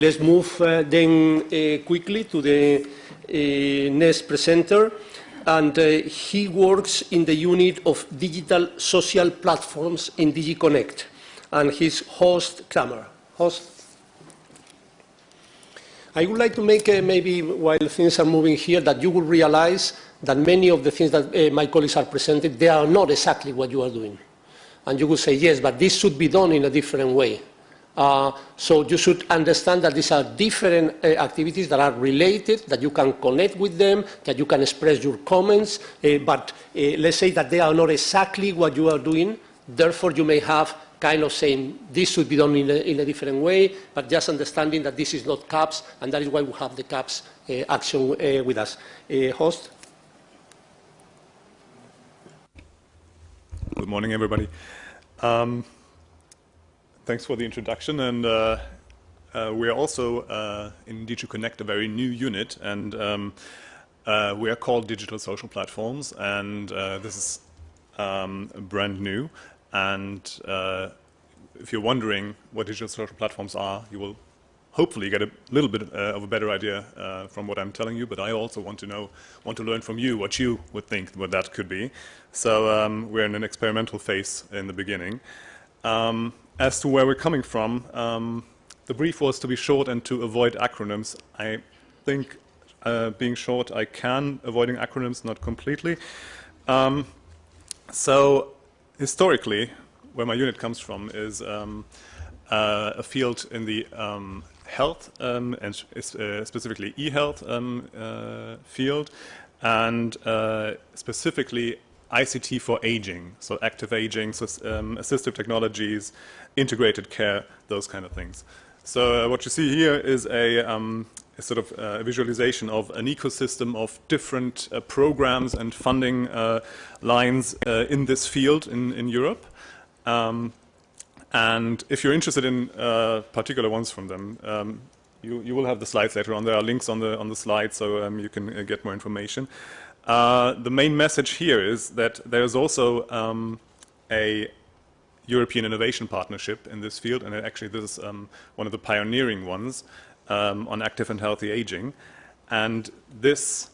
Let's move then quickly to the next presenter. And he works in the unit of digital social platforms in DigiConnect. And he's Horst Kraemer. Horst? I would like to make, maybe while things are moving here, that you will realize that many of the things that my colleagues are presenting, they are not exactly what you are doing. And you will say, yes, but this should be done in a different way. So you should understand that these are different activities that are related, that you can connect with them, that you can express your comments, but let's say that they are not exactly what you are doing. Therefore, you may have kind of saying this should be done in a different way, but just understanding that this is not CAPS, and that is why we have the CAPS action with us. Horst? Good morning, everybody. Thanks for the introduction, and we are also in DigiConnect a very new unit, and we are called Digital Social Platforms, and this is brand new. And if you're wondering what digital social platforms are, you will hopefully get a little bit of a better idea from what I'm telling you. But I also want to learn from you what you would think what that could be. So we're in an experimental phase in the beginning. As to where we're coming from, the brief was to be short and to avoid acronyms. I think being short, I can, avoiding acronyms, not completely. So historically, where my unit comes from is a field in the health and specifically e-health field, and specifically ICT for aging, so active aging, so, assistive technologies, integrated care, those kind of things. So what you see here is a sort of a visualization of an ecosystem of different programs and funding lines in this field in Europe. And if you're interested in particular ones from them, you will have the slides later on. There are links on the slides, so you can get more information. The main message here is that there is also a European innovation partnership in this field, and actually this is one of the pioneering ones on active and healthy aging. And this,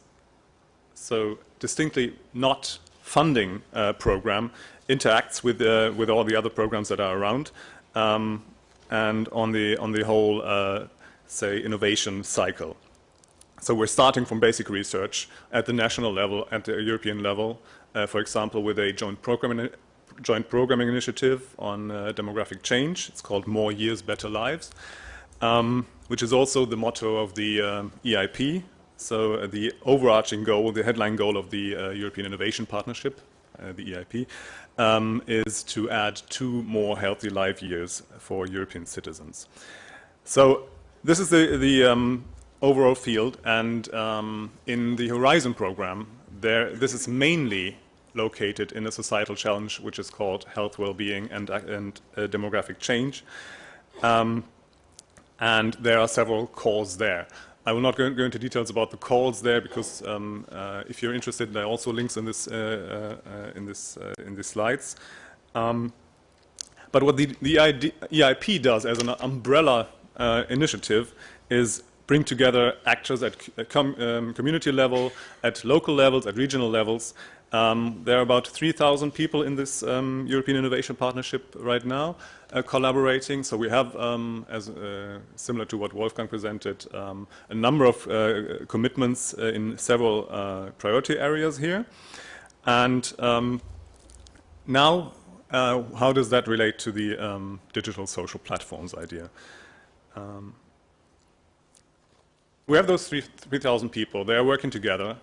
so distinctly not funding program, interacts with all the other programs that are around, and on the whole, say, innovation cycle. So we're starting from basic research at the national level, at the European level, for example, with a joint programming initiative on demographic change. It's called More Years, Better Lives, which is also the motto of the EIP. So the overarching goal, the headline goal of the European Innovation Partnership, the EIP, is to add 2 more healthy life years for European citizens. So this is the overall field, and in the Horizon program, this is mainly located in a societal challenge which is called health, well-being, and demographic change. And there are several calls there. I will not go into details about the calls there because if you're interested, there are also links in this in the slides. But what the EIP does as an umbrella initiative is bring together actors at community level, at local levels, at regional levels. There are about 3,000 people in this European Innovation Partnership right now collaborating. So we have, similar to what Wolfgang presented, a number of commitments in several priority areas here. And now, how does that relate to the digital social platforms idea? We have those 3,000 people. They are working together.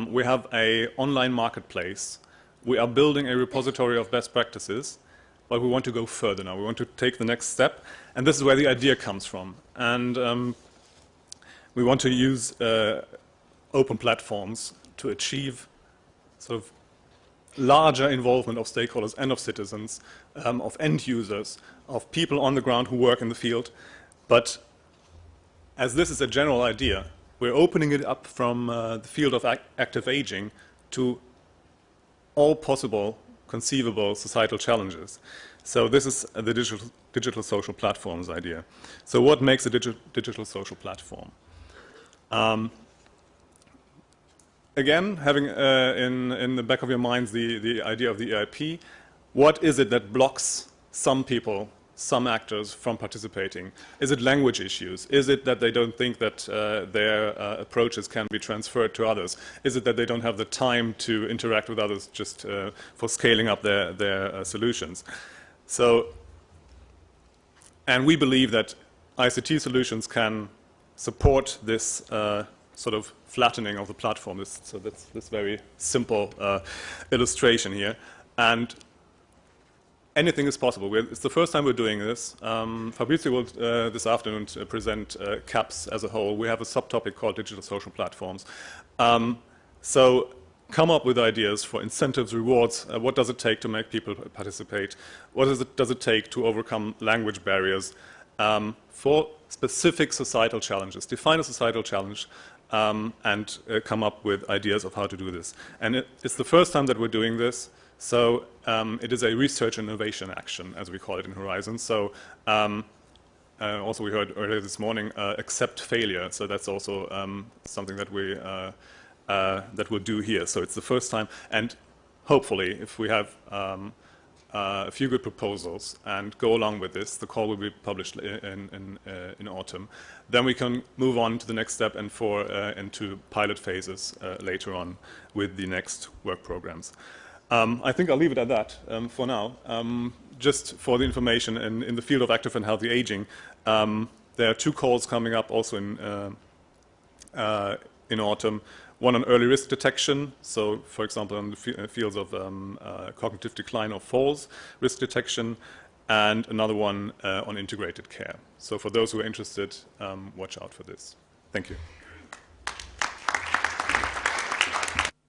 We have an online marketplace. We are building a repository of best practices, but we want to go further now. We want to take the next step, and this is where the idea comes from. And we want to use open platforms to achieve sort of larger involvement of stakeholders and of citizens, of end users, of people on the ground who work in the field. But as this is a general idea, we're opening it up from the field of active aging to all possible conceivable societal challenges. So this is the digital social platforms idea. So what makes a digital social platform? Again, having in the back of your minds the idea of the EIP, what is it that blocks some people, some actors from participating? Is it language issues? Is it that they don't think that their approaches can be transferred to others? Is it that they don't have the time to interact with others just for scaling up their solutions? So, and we believe that ICT solutions can support this sort of flattening of the platform. So that's this very simple illustration here. And anything is possible. It's the first time we're doing this. Fabrizio will this afternoon present CAPS as a whole. We have a subtopic called digital social platforms. So come up with ideas for incentives, rewards. What does it take to make people participate? What does it take to overcome language barriers for specific societal challenges? Define a societal challenge and come up with ideas of how to do this. And it's the first time that we're doing this. So it is a research and innovation action, as we call it in Horizon. So also we heard earlier this morning, accept failure. So that's also something that we'll do here. So it's the first time, and hopefully, if we have a few good proposals and go along with this, the call will be published in autumn. Then we can move on to the next step and into pilot phases later on with the next work programs. I think I'll leave it at that for now. Just for the information, in the field of active and healthy aging, there are 2 calls coming up also in autumn. One on early risk detection, so for example in the fields of cognitive decline or falls risk detection, and another one on integrated care. So for those who are interested, watch out for this. Thank you.